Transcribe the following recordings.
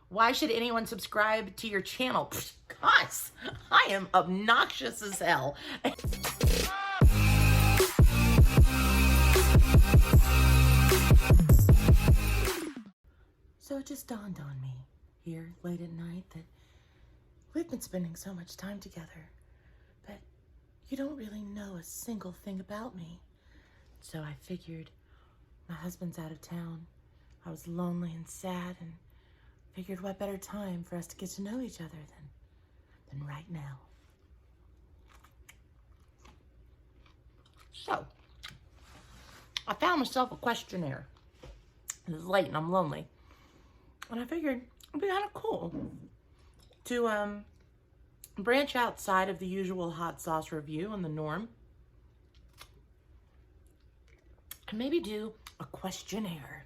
Why should anyone subscribe to your channel? Gosh, I am obnoxious as hell. So it just dawned on me here late at night that we've been spending so much time together, but you don't really know a single thing about me. So I figured my husband's out of town. I was lonely and sad, and figured what better time for us to get to know each other than right now. So I found myself a questionnaire. It was late and I'm lonely. And I figured it'd be kind of cool to branch outside of the usual hot sauce review and the norm. And maybe do a questionnaire.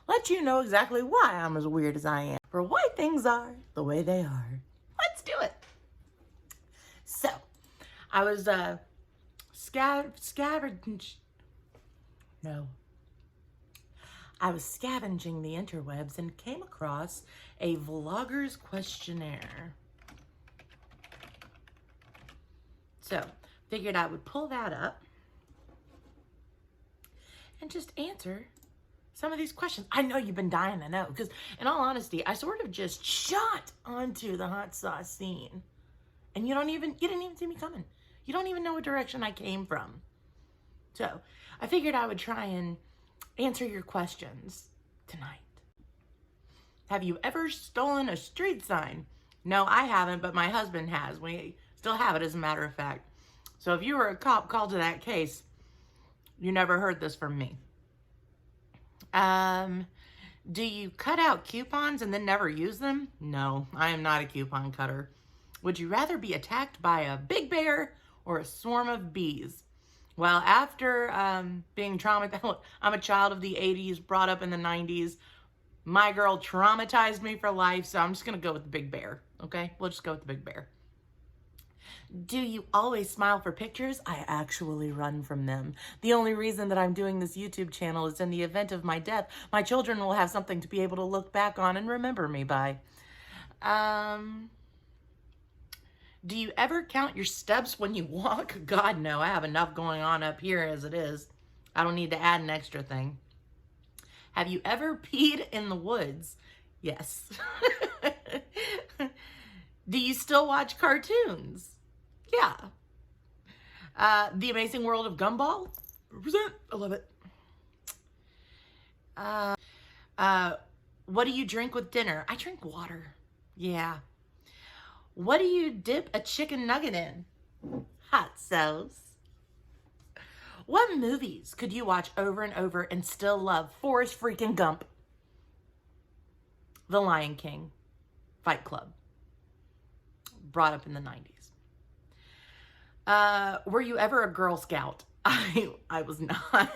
Let you know exactly why I'm as weird as I am, or why things are the way they are. Let's do it. So, I was I was scavenging the interwebs and came across a vlogger's questionnaire. So, figured I would pull that up and just answer some of these questions. I know you've been dying to know, because in all honesty, I sort of just shot onto the hot sauce scene. And you didn't even see me coming. You don't even know what direction I came from. So I figured I would try and answer your questions tonight. Have you ever stolen a street sign? No, I haven't, but my husband has. We still have it, as a matter of fact. So if you were a cop called to that case, you never heard this from me. Do you cut out coupons and then never use them? No, I am not a coupon cutter. Would you rather be attacked by a big bear or a swarm of bees? Well, after being traumatized, I'm a child of the 80s, brought up in the 90s. My girl traumatized me for life, so I'm just going to go with the big bear, okay? We'll just go with the big bear. Do you always smile for pictures? I actually run from them. The only reason that I'm doing this YouTube channel is in the event of my death, my children will have something to be able to look back on and remember me by. Do you ever count your steps when you walk? God, no. I have enough going on up here as it is. I don't need to add an extra thing. Have you ever peed in the woods? Yes. Do you still watch cartoons? Yeah. The Amazing World of Gumball? Represent. I love it. What do you drink with dinner? I drink water. Yeah. What do you dip a chicken nugget in? Hot sauce. What movies could you watch over and over and still love? Forrest freaking Gump. The Lion King. Fight Club. Brought up in the 90s. Were you ever a Girl Scout? I was not.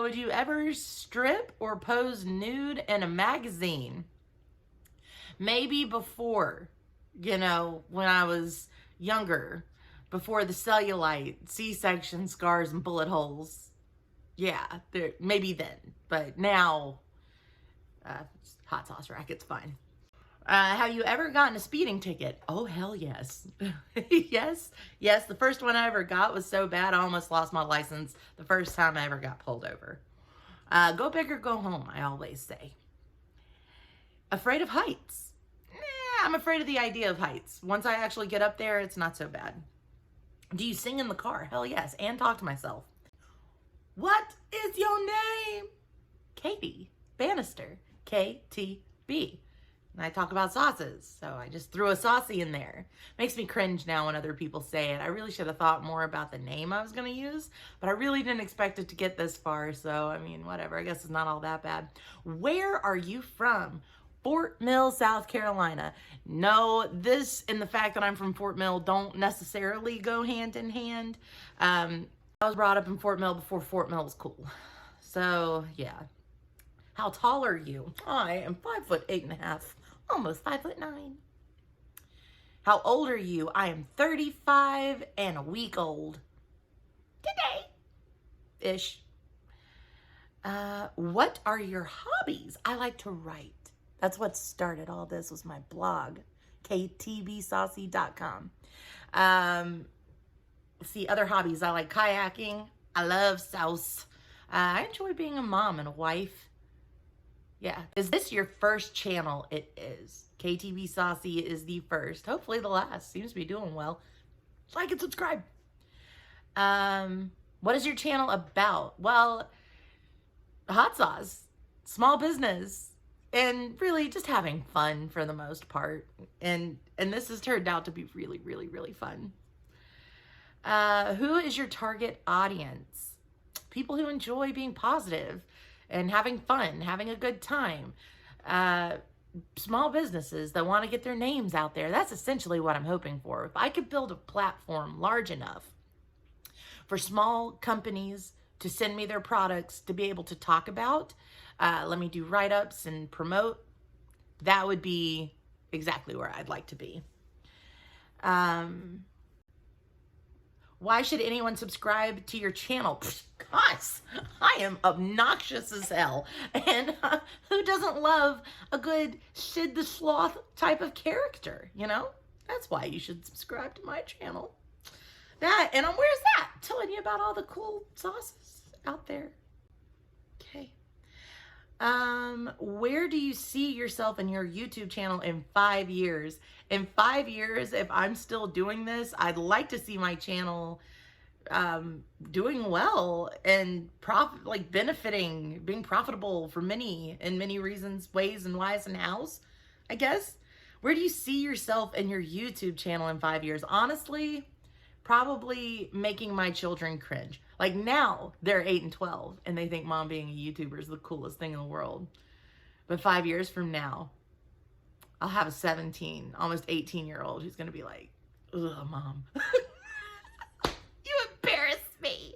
Would you ever strip or pose nude in a magazine? Maybe before, when I was younger, before the cellulite, C-section scars, and bullet holes. Yeah, maybe then. But now, hot sauce racket's fine. Have you ever gotten a speeding ticket? Oh, hell yes. Yes. The first one I ever got was so bad I almost lost my license the first time I ever got pulled over. Go big or go home, I always say. Afraid of heights? I'm afraid of the idea of heights. Once I actually get up there, it's not so bad. Do you sing in the car? Hell yes, and talk to myself. What is your name? Katie Bannister, KTB. And I talk about sauces, so I just threw a Saucy in there. Makes me cringe now when other people say it. I really should have thought more about the name I was going to use, but I really didn't expect it to get this far, so, I mean, whatever. I guess it's not all that bad. Where are you from? Fort Mill, South Carolina. No, this and the fact that I'm from Fort Mill don't necessarily go hand in hand. I was brought up in Fort Mill before Fort Mill was cool. So, yeah. How tall are you? I am 5'8.5", almost 5'9". How old are you? I am 35 and a week old. Today. Ish. What are your hobbies? I like to write. That's what started all this, was my blog, ktbsaucy.com. See, other hobbies. I like kayaking. I love Saucy. I enjoy being a mom and a wife. Yeah. Is this your first channel? It is. KTB Saucy is the first. Hopefully the last. Seems to be doing well. Like and subscribe. What is your channel about? Well, hot sauce, small business, and really just having fun for the most part. And this has turned out to be really, really, really fun. Who is your target audience? People who enjoy being positive and having fun, having a good time. Small businesses that want to get their names out there. That's essentially what I'm hoping for. If I could build a platform large enough for small companies to send me their products to be able to talk about, let me do write-ups and promote, that would be exactly where I'd like to be. Why should anyone subscribe to your channel? Gosh, I am obnoxious as hell. And who doesn't love a good Sid the Sloth type of character, you know? That's why you should subscribe to my channel. That, and where's that? Telling you about all the cool sauces out there. Okay. Where do you see yourself in your YouTube channel in 5 years? In 5 years, if I'm still doing this, I'd like to see my channel doing well and benefiting, being profitable for in many reasons, ways and whys and hows, I guess. Where do you see yourself in your YouTube channel in 5 years? Honestly, probably making my children cringe. Like now, they're 8 and 12, and they think mom being a YouTuber is the coolest thing in the world. But 5 years from now, I'll have a 17, almost 18-year-old who's going to be like, ugh, mom. You embarrass me.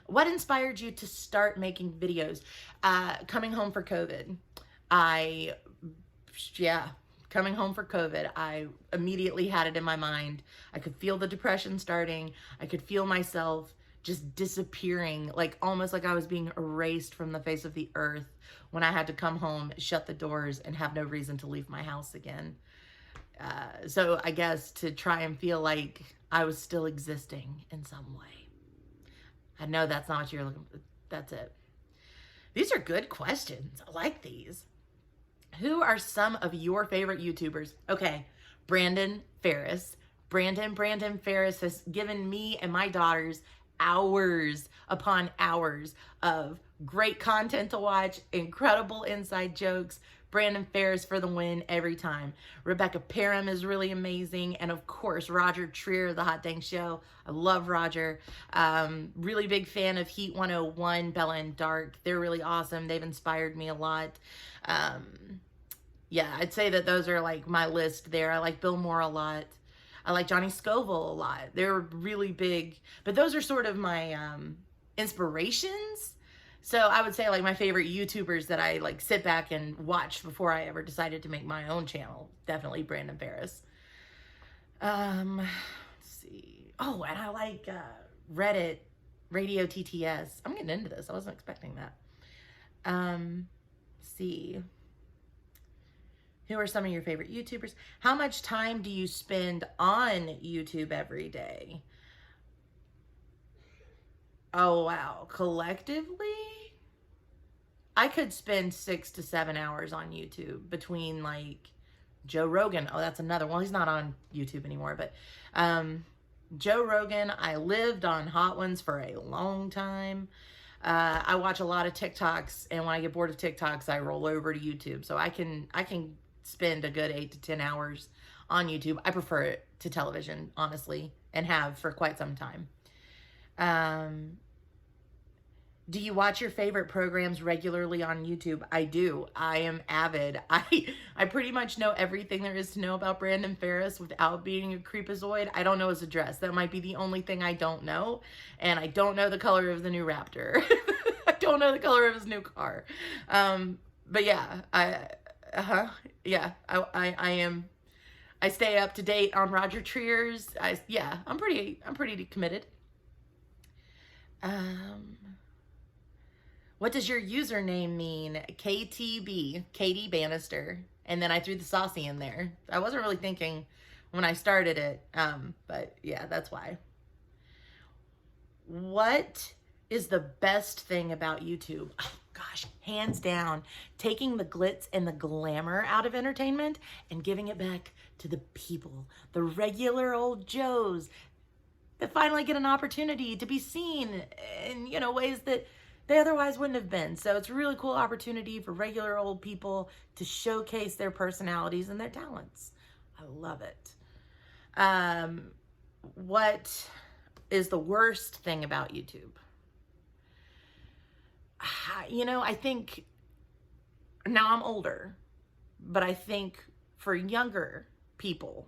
What inspired you to start making videos? Coming home for COVID. Coming home for COVID, I immediately had it in my mind. I could feel the depression starting. I could feel myself just disappearing, like almost like I was being erased from the face of the earth when I had to come home, shut the doors, and have no reason to leave my house again. So I guess to try and feel like I was still existing in some way. I know that's not what you're looking for. That's it. These are good questions. I like these. Who are some of your favorite YouTubers? Okay, Brandon Ferris. Brandon Ferris has given me and my daughters hours upon hours of great content to watch, incredible inside jokes. Brandon Ferris for the win every time. Rebecca Parham is really amazing. And of course, Roger Trier, The Hot Dang Show. I love Roger. Really big fan of Heat 101, Bella and Dark. They're really awesome. They've inspired me a lot. Yeah, I'd say that those are like my list there. I like Bill Moore a lot. I like Johnny Scoville a lot. They're really big, but those are sort of my inspirations. So I would say like my favorite YouTubers that I like sit back and watch before I ever decided to make my own channel. Definitely Brandon Ferris. Let's see. Oh, and I like Reddit, Radio TTS. I'm getting into this. I wasn't expecting that. Let's see. Who are some of your favorite YouTubers? How much time do you spend on YouTube every day? Oh, wow. Collectively, I could spend 6 to 7 hours on YouTube between like Joe Rogan. Oh, that's another one. Well, he's not on YouTube anymore, but Joe Rogan, I lived on Hot Ones for a long time. I watch a lot of TikToks, and when I get bored of TikToks, I roll over to YouTube. So I can spend a good 8 to 10 hours on YouTube. I prefer it to television, honestly, and have for quite some time. Do you watch your favorite programs regularly on YouTube? I do. I am avid. I pretty much know everything there is to know about Brandon Ferris without being a creepazoid. I don't know his address. That might be the only thing I don't know. And I don't know the color of the new Raptor. I don't know the color of his new car. But yeah, I stay up to date on Roger Trier's. I'm pretty committed. What does your username mean? KTB, Katie Bannister. And then I threw the Saucy in there. I wasn't really thinking when I started it, but yeah, that's why. What is the best thing about YouTube? Oh, gosh, hands down, taking the glitz and the glamour out of entertainment and giving it back to the people, the regular old Joes that finally get an opportunity to be seen in, you know, ways that they otherwise wouldn't have been. So it's a really cool opportunity for regular old people to showcase their personalities and their talents. I love it. What is the worst thing about YouTube? You know, I think now I'm older, but I think for younger people,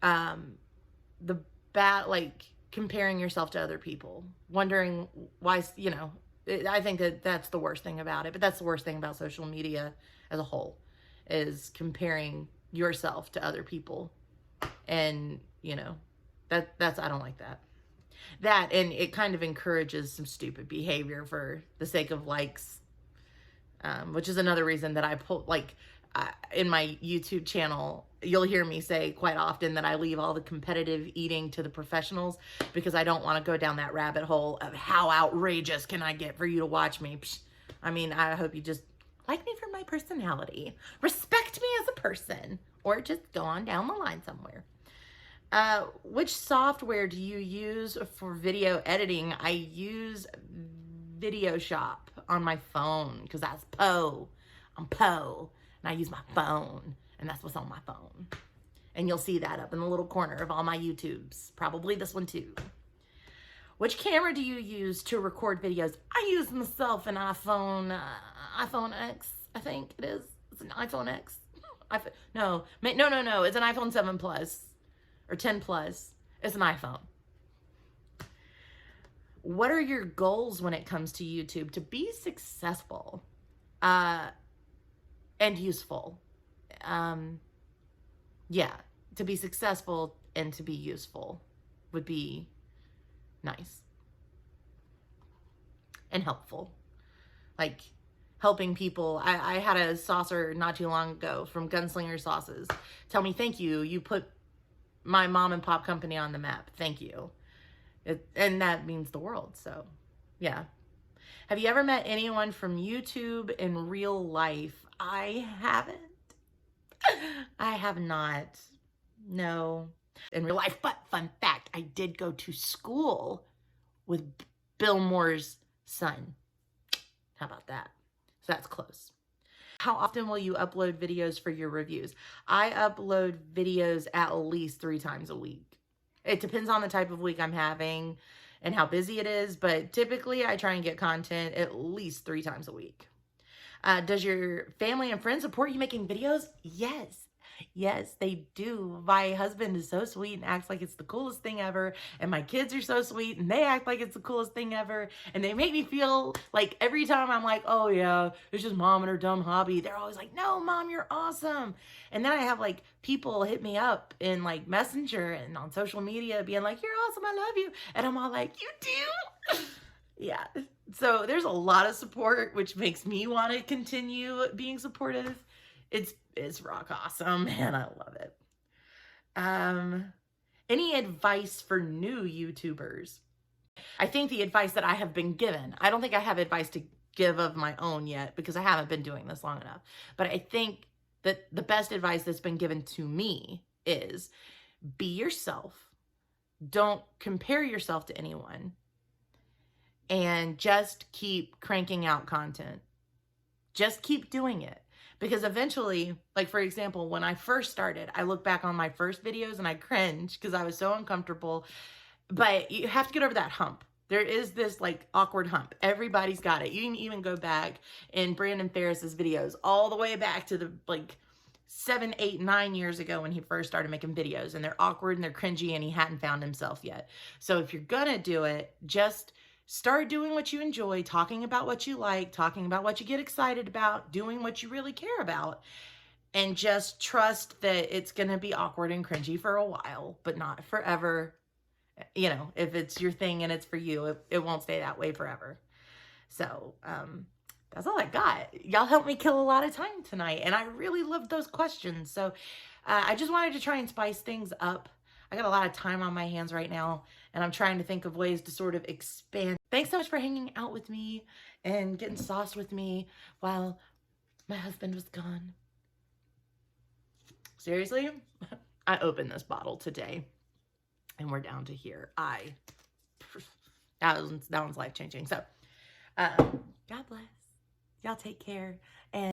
the bad, like comparing yourself to other people, wondering why, you know, I think that that's the worst thing about it. But that's the worst thing about social media as a whole, is comparing yourself to other people. And, you know, that's, I don't like that. That, and it kind of encourages some stupid behavior for the sake of likes, which is another reason that I pull, like, in my YouTube channel, you'll hear me say quite often that I leave all the competitive eating to the professionals, because I don't want to go down that rabbit hole of how outrageous can I get for you to watch me. Psh, I mean, I hope you just like me for my personality, respect me as a person, or just go on down the line somewhere. Which software do you use for video editing? I use Video Shop on my phone, because that's Poe. I'm Poe, and I use my phone, and that's what's on my phone. And you'll see that up in the little corner of all my YouTubes. Probably this one too. Which camera do you use to record videos? I use myself an iPhone X, I think it is. It's an iPhone X. No. It's an iPhone 7 Plus. Or 10 Plus. It's an iPhone. What are your goals when it comes to YouTube? To be successful and useful. Yeah, to be successful and to be useful would be nice. And helpful. Like helping people. I had a saucer not too long ago from Gunslinger Sauces tell me, thank you. You put my mom and pop company on the map. Thank you. And that means the world. So, yeah. Have you ever met anyone from YouTube in real life? I haven't. I have not. No. In real life. But fun fact, I did go to school with Bill Moore's son. How about that? So that's close. How often will you upload videos for your reviews? I upload videos at least 3 times a week. It depends on the type of week I'm having and how busy it is, but typically I try and get content at least 3 times a week. Does your family and friends support you making videos? Yes. Yes, they do. My husband is so sweet and acts like it's the coolest thing ever. And my kids are so sweet and they act like it's the coolest thing ever. And they make me feel like every time I'm like, oh yeah, it's just mom and her dumb hobby. They're always like, no, mom, you're awesome. And then I have like people hit me up in like Messenger and on social media being like, you're awesome, I love you. And I'm all like, you do? Yeah. So there's a lot of support, which makes me want to continue being supportive. It's rock awesome, and I love it. Any advice for new YouTubers? I think the advice that I have been given, I don't think I have advice to give of my own yet because I haven't been doing this long enough. But I think that the best advice that's been given to me is be yourself. Don't compare yourself to anyone. And just keep cranking out content. Just keep doing it. Because eventually, like for example, when I first started, I look back on my first videos and I cringe because I was so uncomfortable. But you have to get over that hump. There is this like awkward hump. Everybody's got it. You can even go back in Brandon Ferris's videos all the way back to the like 7, 8, 9 years ago when he first started making videos. And they're awkward and they're cringy and he hadn't found himself yet. So if you're gonna do it, just start doing what you enjoy, talking about what you like, talking about what you get excited about, doing what you really care about, and just trust that it's going to be awkward and cringy for a while, but not forever. You know, if it's your thing and it's for you, it won't stay that way forever. So, that's all I got. Y'all helped me kill a lot of time tonight, and I really loved those questions. So, I just wanted to try and spice things up. I got a lot of time on my hands right now, and I'm trying to think of ways to sort of expand. Thanks so much for hanging out with me and getting sauce with me while my husband was gone. Seriously, I opened this bottle today, and we're down to here. That one's life-changing. So, God bless. Y'all take care. And